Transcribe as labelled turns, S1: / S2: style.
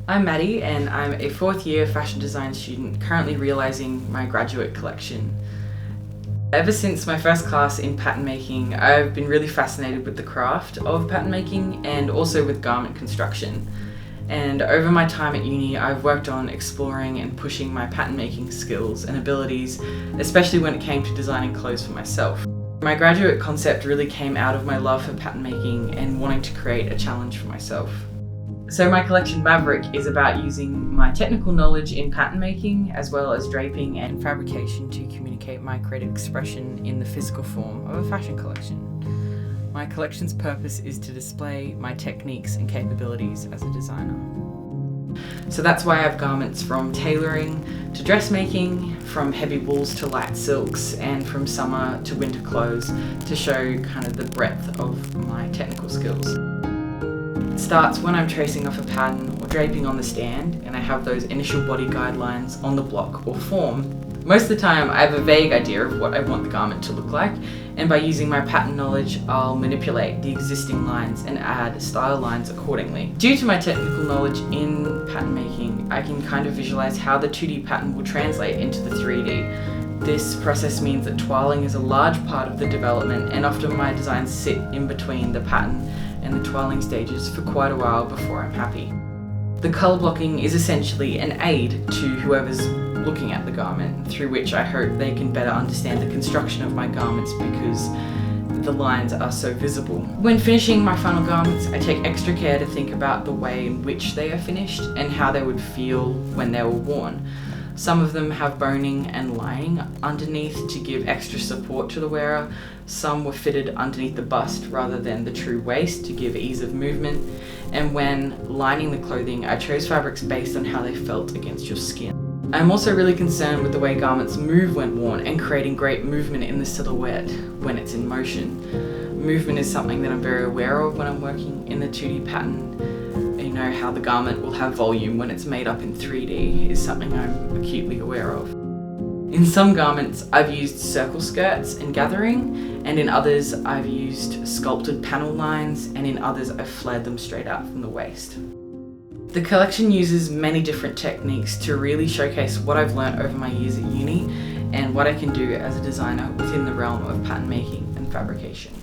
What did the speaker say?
S1: I'm Maddie and I'm a fourth year fashion design student currently realising my graduate collection. Ever since my first class in pattern making, I've been really fascinated with the craft of pattern making and also with garment construction. And over my time at uni, I've worked on exploring and pushing my pattern making skills and abilities, especially when it came to designing clothes for myself. My graduate concept really came out of my love for pattern making and wanting to create a challenge for myself. So my collection Maverick is about using my technical knowledge in pattern making as well as draping and fabrication to communicate my creative expression in the physical form of a fashion collection. My collection's purpose is to display my techniques and capabilities as a designer. So that's why I have garments from tailoring to dressmaking, from heavy wools to light silks, and from summer to winter clothes to show kind of the breadth of my technical skills. It starts when I'm tracing off a pattern or draping on the stand and I have those initial body guidelines on the block or form. Most of the time I have a vague idea of what I want the garment to look like, and by using my pattern knowledge I'll manipulate the existing lines and add style lines accordingly. Due to my technical knowledge in pattern making, I can kind of visualize how the 2D pattern will translate into the 3D. This process means that toiling is a large part of the development, and often my designs sit in between the pattern and the toiling stages for quite a while before I'm happy. The colour blocking is essentially an aid to whoever's looking at the garment, through which I hope they can better understand the construction of my garments because the lines are so visible. When finishing my final garments, I take extra care to think about the way in which they are finished and how they would feel when they were worn. Some of them have boning and lining underneath to give extra support to the wearer. Some were fitted underneath the bust rather than the true waist to give ease of movement. And when lining the clothing, I chose fabrics based on how they felt against your skin. I'm also really concerned with the way garments move when worn and creating great movement in the silhouette when it's in motion. Movement is something that I'm very aware of when I'm working in the 2D pattern. You know, how the garment will have volume when it's made up in 3D is something I'm acutely aware of. In some garments I've used circle skirts and gathering, and in others I've used sculpted panel lines, and in others I've flared them straight out from the waist. The collection uses many different techniques to really showcase what I've learnt over my years at uni and what I can do as a designer within the realm of pattern making and fabrication.